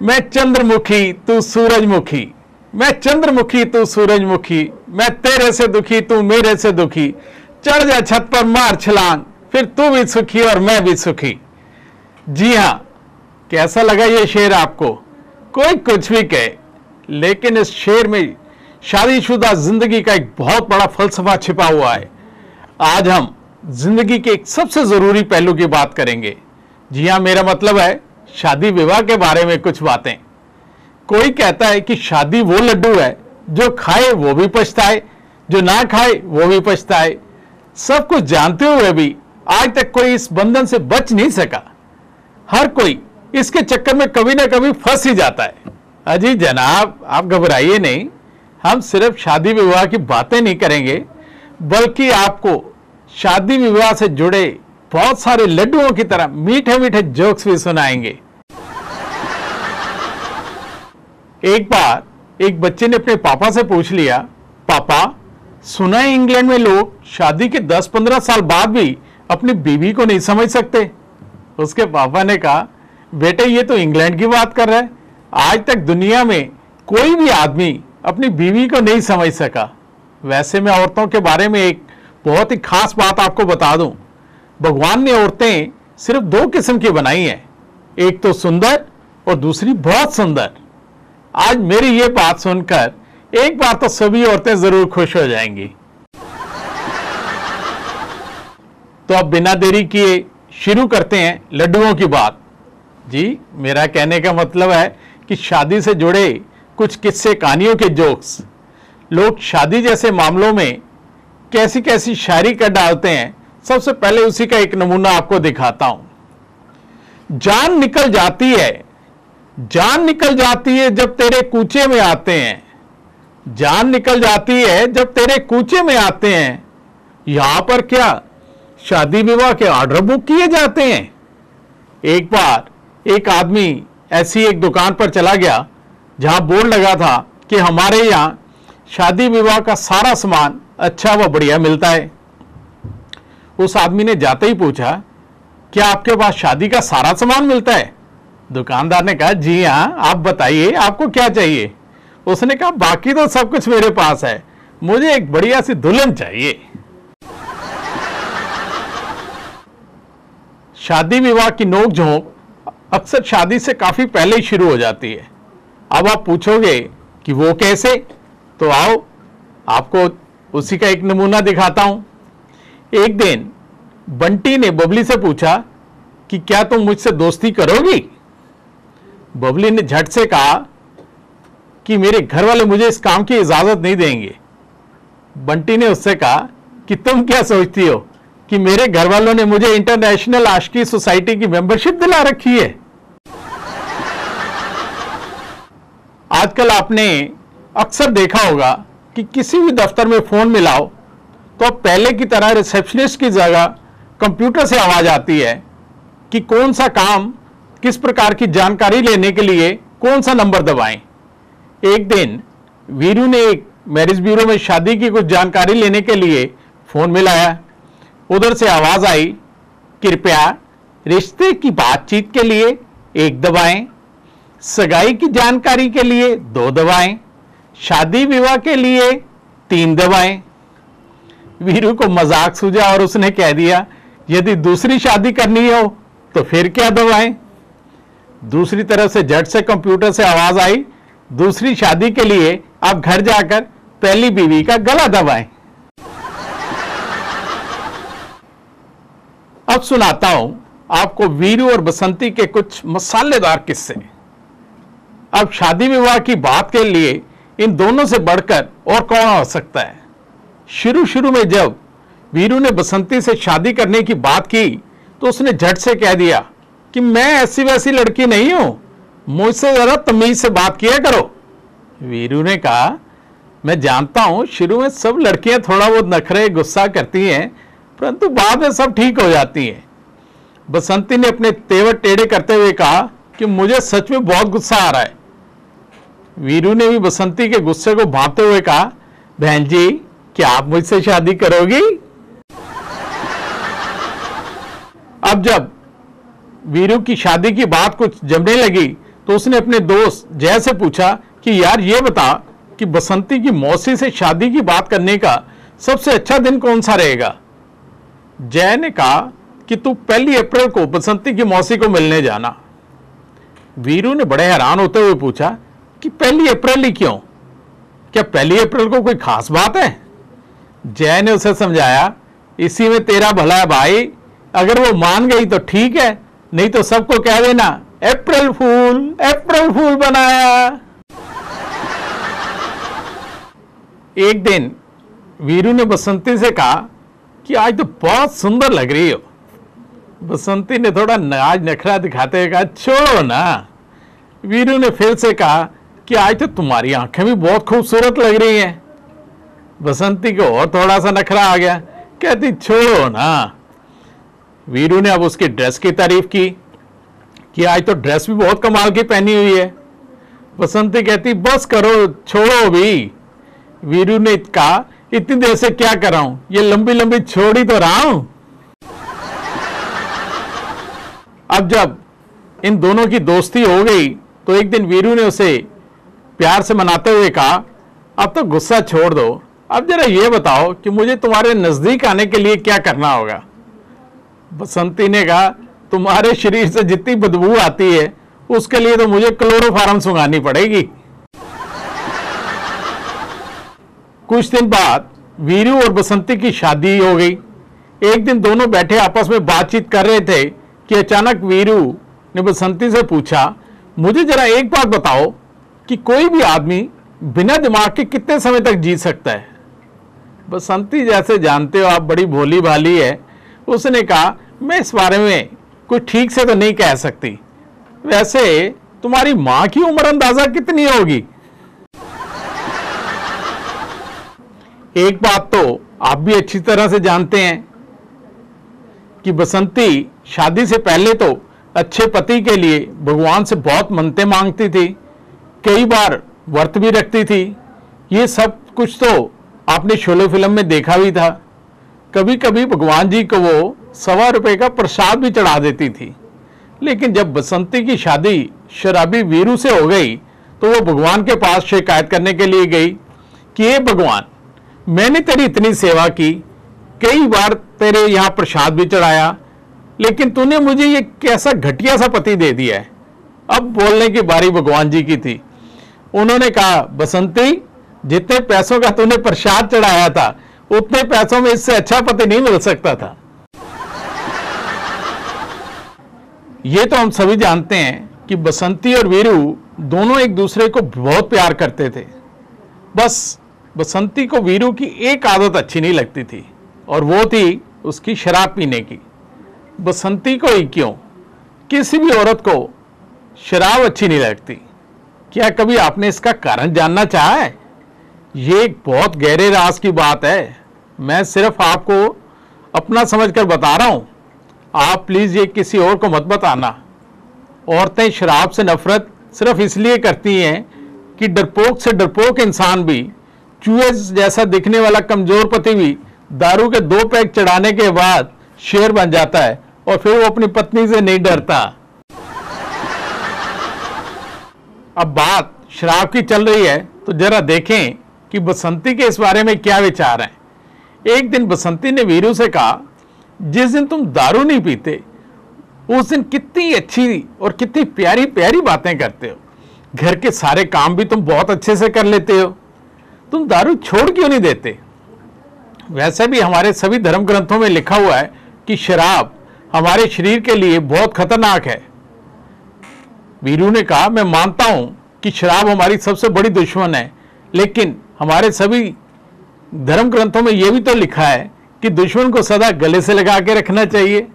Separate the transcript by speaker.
Speaker 1: मैं चंद्रमुखी तू सूरजमुखी, मैं चंद्रमुखी तू सूरजमुखी, मैं तेरे से दुखी तू मेरे से दुखी, चढ़ जा छत पर मार छलांग, फिर तू भी सुखी और मैं भी सुखी। जी हां, कैसा लगा ये शेर आपको? कोई कुछ भी कहे, लेकिन इस शेर में शादीशुदा जिंदगी का एक बहुत बड़ा फलसफा छिपा हुआ है। आज हम जिंदगी के एक सबसे जरूरी पहलू की बात करेंगे। जी हां, मेरा मतलब है शादी विवाह के बारे में कुछ बातें। कोई कहता है कि शादी वो लड्डू है जो खाए वो भी पछताए, जो ना खाए वो भी पछताए। सब कुछ जानते हुए भी आज तक कोई इस बंधन से बच नहीं सका। हर कोई इसके चक्कर में कभी ना कभी फंस ही जाता है। अजी जनाब, आप घबराइए नहीं, हम सिर्फ शादी विवाह की बातें नहीं करेंगे, बल्कि आपको शादी विवाह से जुड़े बहुत सारे लड्डुओं की तरह मीठे मीठे जोक्स भी सुनाएंगे। एक बार एक बच्चे ने अपने पापा से पूछ लिया, पापा सुना है इंग्लैंड में लोग शादी के 10-15 साल बाद भी अपनी बीवी को नहीं समझ सकते। उसके पापा ने कहा, बेटे ये तो इंग्लैंड की बात कर रहा है, आज तक दुनिया में कोई भी आदमी अपनी बीवी को नहीं समझ सका। वैसे मैं औरतों के बारे में एक बहुत ही खास बात आपको बता दूं। भगवान ने औरतें सिर्फ 2 किस्म की बनाई हैं, एक तो सुंदर और दूसरी बहुत सुंदर। आज मेरी ये बात सुनकर एक बार तो सभी औरतें जरूर खुश हो जाएंगी। तो अब बिना देरी किए शुरू करते हैं लड्डुओं की बात। जी, मेरा कहने का मतलब है कि शादी से जुड़े कुछ किस्से कहानियों के जोक्स। लोग शादी जैसे मामलों में कैसी कैसी शायरी कर डालते हैं। सबसे पहले उसी का एक नमूना आपको दिखाता हूं। जान निकल जाती है, जान निकल जाती है जब तेरे कूचे में आते हैं, जान निकल जाती है जब तेरे कूचे में आते हैं। यहां पर क्या शादी विवाह के ऑर्डर बुक किए जाते हैं? एक बार एक आदमी ऐसी एक दुकान पर चला गया जहां बोर्ड लगा था कि हमारे यहां शादी विवाह का सारा सामान अच्छा व बढ़िया मिलता है। उस आदमी ने जाते ही पूछा, क्या आपके पास शादी का सारा सामान मिलता है? दुकानदार ने कहा, जी हां, आप बताइए आपको क्या चाहिए? उसने कहा, बाकी तो सब कुछ मेरे पास है, मुझे एक बढ़िया सी दुल्हन चाहिए। शादी विवाह की नोक-झोंक अक्सर शादी से काफी पहले ही शुरू हो जाती है। अब आप पूछोगे कि वो कैसे? तो आओ आपको उसी का एक नमूना दिखाता हूं। एक दिन बंटी ने बबली से पूछा कि क्या तुम मुझसे दोस्ती करोगी? बबली ने झट से कहा कि मेरे घर वाले मुझे इस काम की इजाजत नहीं देंगे। बंटी ने उससे कहा कि तुम क्या सोचती हो कि मेरे घर वालों ने मुझे इंटरनेशनल आशिकी सोसाइटी की मेंबरशिप दिला रखी है? आजकल आपने अक्सर देखा होगा कि किसी भी दफ्तर में फोन मिलाओ तो अब पहले की तरह रिसेप्शनिस्ट की जगह कंप्यूटर से आवाज आती है कि कौन सा काम, किस प्रकार की जानकारी लेने के लिए कौन सा नंबर दबाएं। एक दिन वीरू ने एक मैरिज ब्यूरो में शादी की कुछ जानकारी लेने के लिए फोन मिलाया। उधर से आवाज आई, कृपया रिश्ते की बातचीत के लिए 1 दबाएं, सगाई की जानकारी के लिए 2 दबाएं, शादी विवाह के लिए 3 दबाएं। वीरू को मजाक सूझा और उसने कह दिया, यदि दूसरी शादी करनी हो तो फिर क्या दबाएं? दूसरी तरफ से झट से कंप्यूटर से आवाज आई, दूसरी शादी के लिए आप घर जाकर पहली बीवी का गला दबाएं। अब सुनाता हूं आपको वीरू और बसंती के कुछ मसालेदार किस्से। अब शादी विवाह की बात के लिए इन दोनों से बढ़कर और कौन हो सकता है। शुरू में जब वीरू ने बसंती से शादी करने की बात की तो उसने झट से कह दिया कि मैं ऐसी वैसी लड़की नहीं हूं, मुझसे जरा तमीज से बात किया करो। वीरू ने कहा, मैं जानता हूं शुरू में सब लड़कियां थोड़ा बहुत नखरे गुस्सा करती हैं, परंतु बाद में सब ठीक हो जाती हैं। बसंती ने अपने तेवर टेढ़े करते हुए कहा कि मुझे सच में बहुत गुस्सा आ रहा है। वीरू ने भी बसंती के गुस्से को भांपते हुए कहा, बहन जी क्या आप मुझसे शादी करोगी? अब जब वीरू की शादी की बात कुछ जमने लगी तो उसने अपने दोस्त जय से पूछा कि यार ये बता कि बसंती की मौसी से शादी की बात करने का सबसे अच्छा दिन कौन सा रहेगा। जय ने कहा कि तू 1 अप्रैल को बसंती की मौसी को मिलने जाना। वीरू ने बड़े हैरान होते हुए पूछा कि 1 अप्रैल ही क्यों, क्या 1 अप्रैल को कोई खास बात है। जय ने उसे समझाया, इसी में तेरा भला है भाई, अगर वो मान गई तो ठीक है, नहीं तो सबको कह देना अप्रैल फूल बनाया। एक दिन वीरू ने बसंती से कहा कि आज तो बहुत सुंदर लग रही हो। बसंती ने थोड़ा नाज नखरा दिखाते हुए कहा, छोड़ो ना। वीरू ने फिर से कहा कि आज तो तुम्हारी आंखें भी बहुत खूबसूरत लग रही हैं। बसंती को और थोड़ा सा नखरा आ गया, कहती छोड़ो ना। वीरू ने अब उसकी ड्रेस की तारीफ की कि आज तो ड्रेस भी बहुत कमाल की पहनी हुई है। बसंती कहती बस करो, छोड़ो भी। वीरू ने कहा, इतनी देर से क्या कर रहा हूं, ये लंबी लंबी छोड़ ही तो रहा हूं। अब जब इन दोनों की दोस्ती हो गई तो एक दिन वीरू ने उसे प्यार से मनाते हुए कहा, अब तो गुस्सा छोड़ दो, अब जरा ये बताओ कि मुझे तुम्हारे नजदीक आने के लिए क्या करना होगा। बसंती ने कहा, तुम्हारे शरीर से जितनी बदबू आती है उसके लिए तो मुझे क्लोरोफार्म सुंघानी पड़ेगी। कुछ दिन बाद वीरू और बसंती की शादी हो गई। एक दिन दोनों बैठे आपस में बातचीत कर रहे थे कि अचानक वीरू ने बसंती से पूछा, मुझे जरा एक बात बताओ कि कोई भी आदमी बिना दिमाग के कितने समय तक जी सकता है। बसंती, जैसे जानते हो आप बड़ी भोली भाली है, उसने कहा, मैं इस बारे में कोई ठीक से तो नहीं कह सकती, वैसे तुम्हारी मां की उम्र अंदाजा कितनी होगी। एक बात तो आप भी अच्छी तरह से जानते हैं कि बसंती शादी से पहले तो अच्छे पति के लिए भगवान से बहुत मन्नतें मांगती थी, कई बार व्रत भी रखती थी। ये सब कुछ तो आपने शोले फिल्म में देखा भी था। कभी कभी भगवान जी को वो ₹1.25 का प्रसाद भी चढ़ा देती थी। लेकिन जब बसंती की शादी शराबी वीरू से हो गई तो वो भगवान के पास शिकायत करने के लिए गई कि हे भगवान, मैंने तेरी इतनी सेवा की, कई बार तेरे यहाँ प्रसाद भी चढ़ाया, लेकिन तूने मुझे ये कैसा घटिया सा पति दे दिया है। अब बोलने की बारी भगवान जी की थी। उन्होंने कहा, बसंती, जितने पैसों का तूने प्रसाद चढ़ाया था उतने पैसों में इससे अच्छा पति नहीं मिल सकता था। ये तो हम सभी जानते हैं कि बसंती और वीरू दोनों एक दूसरे को बहुत प्यार करते थे। बस बसंती को वीरू की एक आदत अच्छी नहीं लगती थी और वो थी उसकी शराब पीने की। बसंती को ही क्यों, किसी भी औरत को शराब अच्छी नहीं लगती। क्या कभी आपने इसका कारण जानना चाहा है? ये एक बहुत गहरे राज की बात है। मैं सिर्फ आपको अपना समझकर बता रहा हूं, आप प्लीज ये किसी और को मत बताना। औरतें शराब से नफरत सिर्फ इसलिए करती हैं कि डरपोक से डरपोक इंसान भी, चूहे जैसा दिखने वाला कमजोर पति भी दारू के 2 पैक चढ़ाने के बाद शेर बन जाता है और फिर वो अपनी पत्नी से नहीं डरता। अब बात शराब की चल रही है तो जरा देखें कि बसंती के इस बारे में क्या विचार हैं। एक दिन बसंती ने वीरू से कहा, जिस दिन तुम दारू नहीं पीते उस दिन कितनी अच्छी और कितनी प्यारी प्यारी बातें करते हो, घर के सारे काम भी तुम बहुत अच्छे से कर लेते हो, तुम दारू छोड़ क्यों नहीं देते। वैसे भी हमारे सभी धर्म ग्रंथों में लिखा हुआ है कि शराब हमारे शरीर के लिए बहुत खतरनाक है। वीरू ने कहा, मैं मानता हूं कि शराब हमारी सबसे बड़ी दुश्मन है, लेकिन हमारे सभी धर्म ग्रंथों में यह भी तो लिखा है कि दुश्मन को सदा गले से लगा के रखना चाहिए।